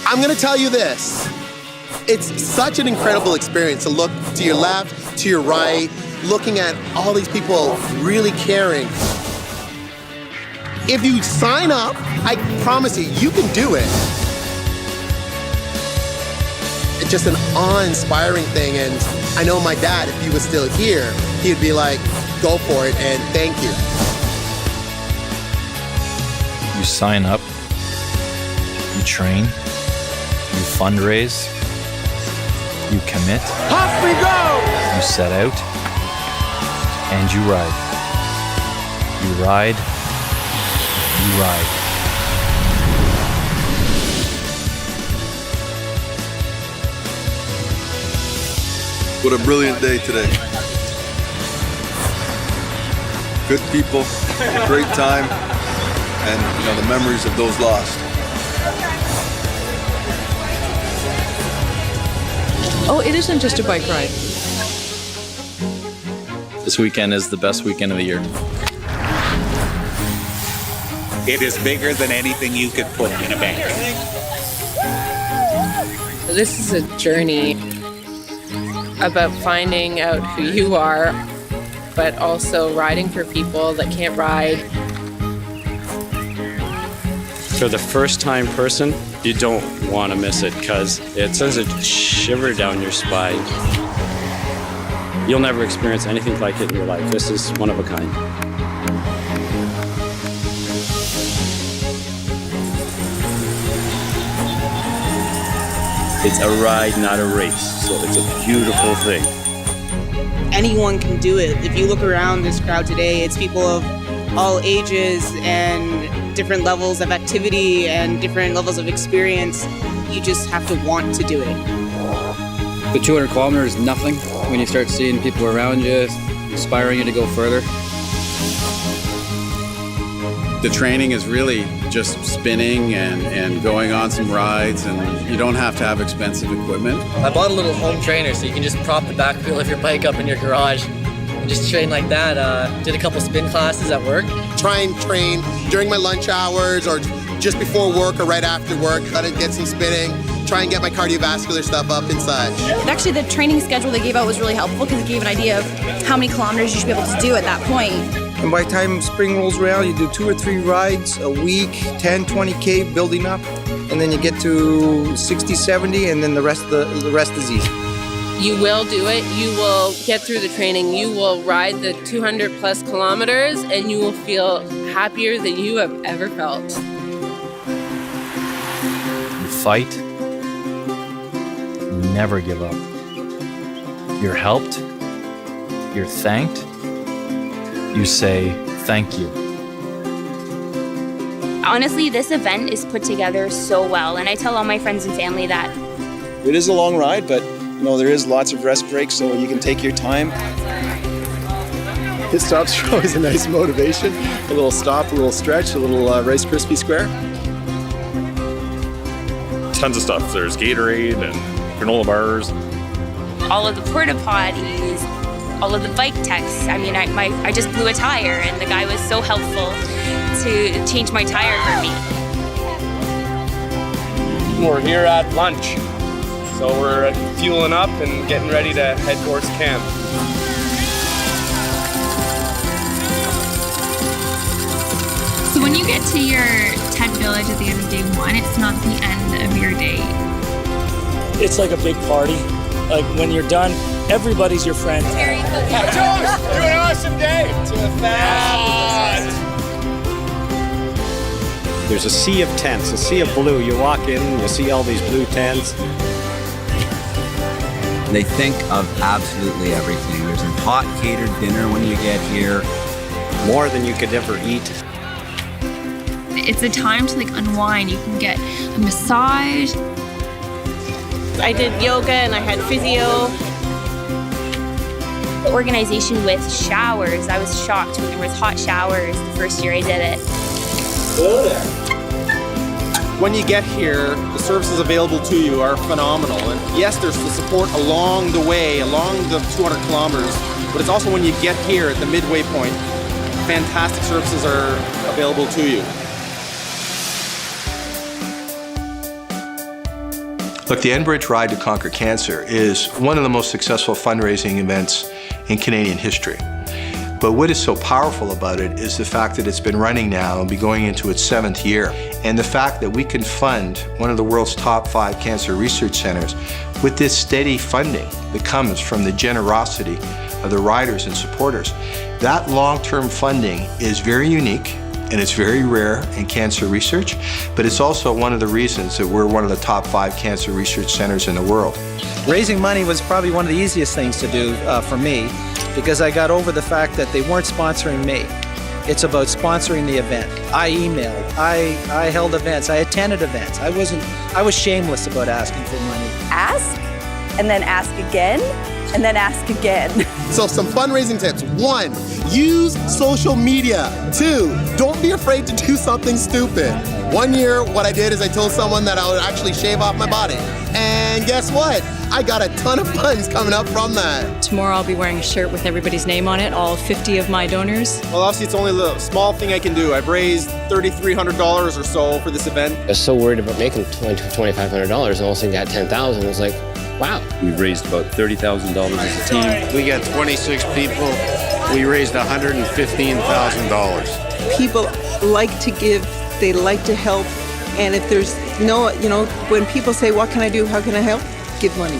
I'm gonna tell you this. It's such an incredible experience to look to your left, to your right, looking at all these people really caring. If you sign up, I promise you, you can do it. It's just an awe-inspiring thing, and I know my dad, if he was still here, he'd be like, go for it and thank you. You sign up, you train, you fundraise, you commit, off we go! You set out, and you ride. You ride, you ride. What a brilliant day today. Good people, a great time, and the memories of those lost. Oh, it isn't just a bike ride. This weekend is the best weekend of the year. It is bigger than anything you could put in a bank. This is a journey about finding out who you are, but also riding for people that can't ride. For the first-time person, you don't want to miss it because it sends a shiver down your spine. You'll never experience anything like it in your life. This is one of a kind. It's a ride, not a race, so it's a beautiful thing. Anyone can do it. If you look around this crowd today, it's people of all ages and different levels of activity and different levels of experience. You just have to want to do it. The 200 kilometers is nothing when you start seeing people around you, inspiring you to go further. The training is really just spinning and going on some rides, and you don't have to have expensive equipment. I bought a little home trainer so you can just prop the back wheel of your bike up in your garage and just train like that. Did a couple spin classes at work. Try and train during my lunch hours or just before work or right after work. Try to get some spinning. Try and get my cardiovascular stuff up and such. Actually, the training schedule they gave out was really helpful because it gave an idea of how many kilometers you should be able to do at that point. And by the time spring rolls around, you do 2 or 3 rides a week, 10, 20K building up, and then you get to 60, 70, and then the rest is easy. You will do it. You will get through the training. You will ride the 200 plus kilometers and you will feel happier than you have ever felt. You fight. You never give up. You're helped. You're thanked. You say thank you. Honestly, this event is put together so well, and I tell all my friends and family that. It is a long ride, but there is lots of rest breaks, so you can take your time. Pit stops are always a nice motivation. A little stop, a little stretch, a little Rice Krispie square. Tons of stuff. There's Gatorade and granola bars. All of the porta potties, all of the bike techs. I mean, I just blew a tire, and the guy was so helpful to change my tire for me. We're here at lunch, so we're fueling up and getting ready to head towards camp. So when you get to your tent village at the end of day 1, it's not the end of your day. It's like a big party. Like when you're done, everybody's your friend. Josh, do an awesome day. To a fast. There's a sea of tents, a sea of blue. You walk in, you see all these blue tents. They think of absolutely everything. There's a hot catered dinner when you get here. More than you could ever eat. It's a time to unwind. You can get a massage. I did yoga and I had physio. The organization with showers, I was shocked when there was hot showers the first year I did it. Hello there. When you get here, the services available to you are phenomenal. And yes, there's the support along the way, along the 200 kilometers, but it's also when you get here at the midway point, fantastic services are available to you. Look, the Enbridge Ride to Conquer Cancer is one of the most successful fundraising events in Canadian history. But what is so powerful about it is the fact that it's been running now and be going into its 7th year. And the fact that we can fund one of the world's top 5 cancer research centers with this steady funding that comes from the generosity of the riders and supporters. That long-term funding is very unique and it's very rare in cancer research, but it's also one of the reasons that we're one of the top 5 cancer research centers in the world. Raising money was probably one of the easiest things to do for me, because I got over the fact that they weren't sponsoring me. It's about sponsoring the event. I emailed, I held events, I attended events. I was shameless about asking for money. Ask, and then ask again, and then ask again. So some fundraising tips. 1, use social media. 2, don't be afraid to do something stupid. One year, what I did is I told someone that I would actually shave off my body. And guess what? I got a ton of funds coming up from that. Tomorrow I'll be wearing a shirt with everybody's name on it, all 50 of my donors. Well, obviously it's only a small thing I can do. I've raised $3,300 or so for this event. I was so worried about making $2,500 and all of a sudden got $10,000. I was like, wow. We've raised about $30,000 as a team. We got 26 people. We raised $115,000. People like to give, they like to help, and if there's no, when people say, what can I do, how can I help? Give money.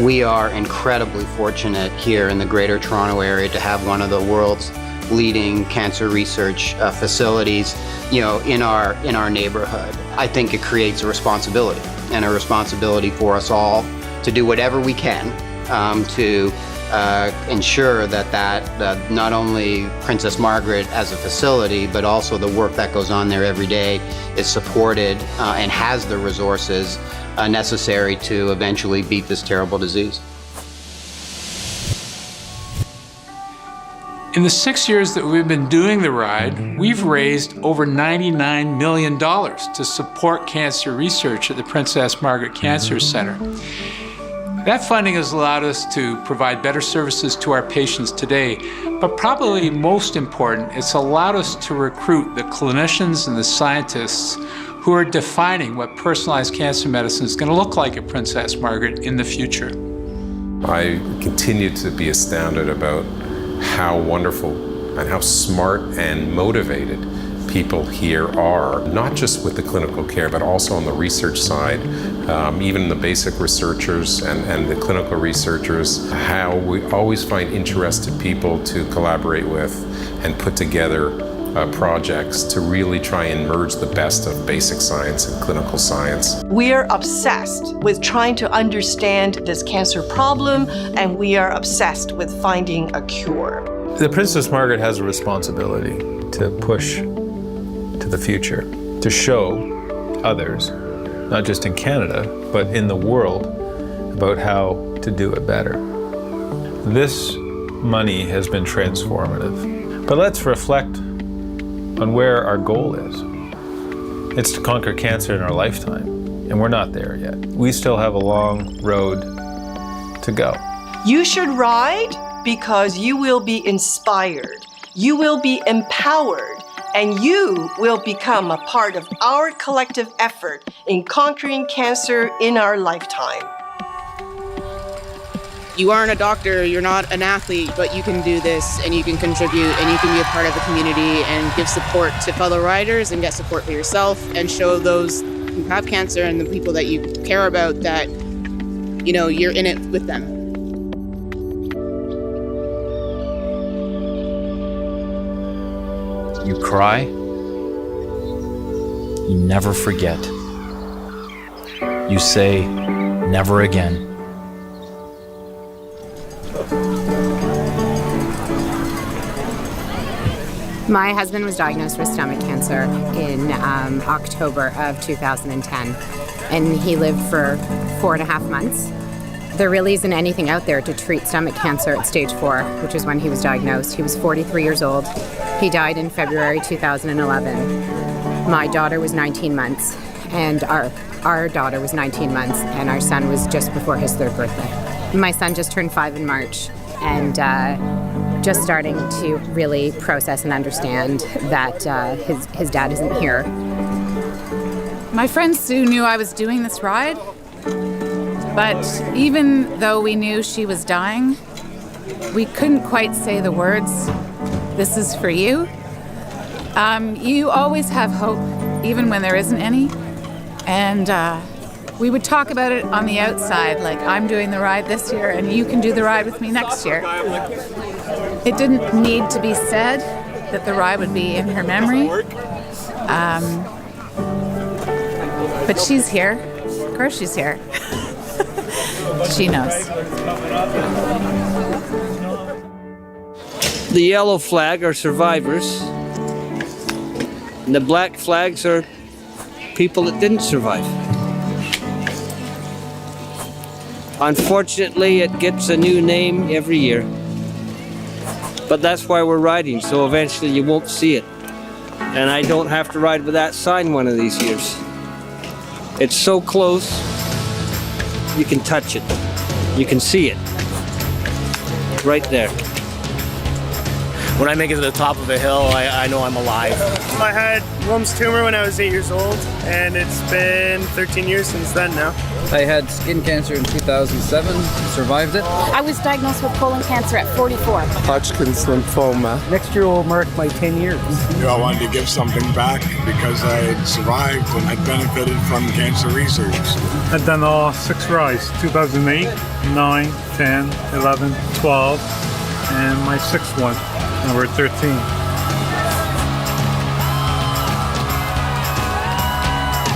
We are incredibly fortunate here in the Greater Toronto Area to have one of the world's leading cancer research facilities, in our neighborhood. I think it creates a responsibility for us all to do whatever we can to ensure that not only Princess Margaret as a facility, but also the work that goes on there every day is supported and has the resources necessary to eventually beat this terrible disease. In the 6 years that we've been doing the ride, we've raised over $99 million to support cancer research at the Princess Margaret Cancer Center. That funding has allowed us to provide better services to our patients today, but probably most important, it's allowed us to recruit the clinicians and the scientists who are defining what personalized cancer medicine is going to look like at Princess Margaret in the future. I continue to be astounded about how wonderful and how smart and motivated people here are, not just with the clinical care, but also on the research side, even the basic researchers and the clinical researchers, how we always find interested people to collaborate with and put together projects to really try and merge the best of basic science and clinical science. We are obsessed with trying to understand this cancer problem, and we are obsessed with finding a cure. The Princess Margaret has a responsibility to push to the future, to show others, not just in Canada, but in the world, about how to do it better. This money has been transformative, but let's reflect on where our goal is. It's to conquer cancer in our lifetime, and we're not there yet. We still have a long road to go. You should ride because you will be inspired, you will be empowered, and you will become a part of our collective effort in conquering cancer in our lifetime. You aren't a doctor, you're not an athlete, but you can do this and you can contribute and you can be a part of the community and give support to fellow riders and get support for yourself and show those who have cancer and the people that you care about that, you're in it with them. You cry, you never forget. You say, never again. My husband was diagnosed with stomach cancer in October of 2010, and he lived for 4.5 months. There really isn't anything out there to treat stomach cancer at stage 4, which is when he was diagnosed. He was 43 years old. He died in February 2011. My daughter was 19 months, and our daughter was 19 months, and our son was just before his 3rd birthday. My son just turned 5 in March, and just starting to really process and understand that his dad isn't here. My friend Sue knew I was doing this ride, But even though we knew she was dying, we couldn't quite say the words, "This is for you." You always have hope, even when there isn't any. And we would talk about it on the outside, like, I'm doing the ride this year and you can do the ride with me next year. It didn't need to be said that the ride would be in her memory. But she's here. Of course she's here. She knows. The yellow flag are survivors, and the black flags are people that didn't survive. Unfortunately, it gets a new name every year. But that's why we're riding, so eventually you won't see it. And I don't have to ride with that sign one of these years. It's so close, you can touch it. You can see it. Right there. When I make it to the top of a hill, I know I'm alive. I had Wilms tumor when I was 8 years old, and it's been 13 years since then now. I had skin cancer in 2007, survived it. I was diagnosed with colon cancer at 44. Hodgkin's lymphoma. Next year will mark my 10 years. I wanted to give something back because I had survived and I benefited from cancer research. I've done all 6 rides, 2008, 9, 10, 11, 12, and my 6th one, number 13.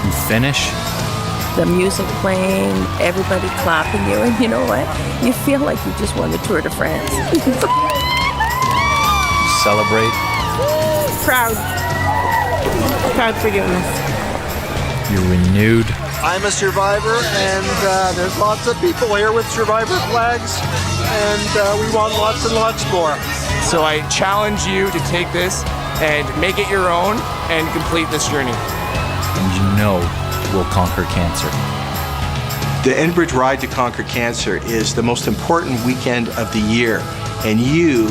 You finish. The music playing, everybody clapping you, and you know what? You feel like you just won the Tour de France. Celebrate. Proud. Proud for doing this. You're renewed. I'm a survivor, and there's lots of people here with survivor flags, and we want lots and lots more. So I challenge you to take this and make it your own and complete this journey. And you know we'll conquer cancer. The Enbridge Ride to Conquer Cancer is the most important weekend of the year, and you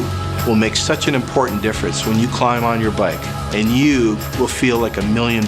will make such an important difference when you climb on your bike, and you will feel like $1 million.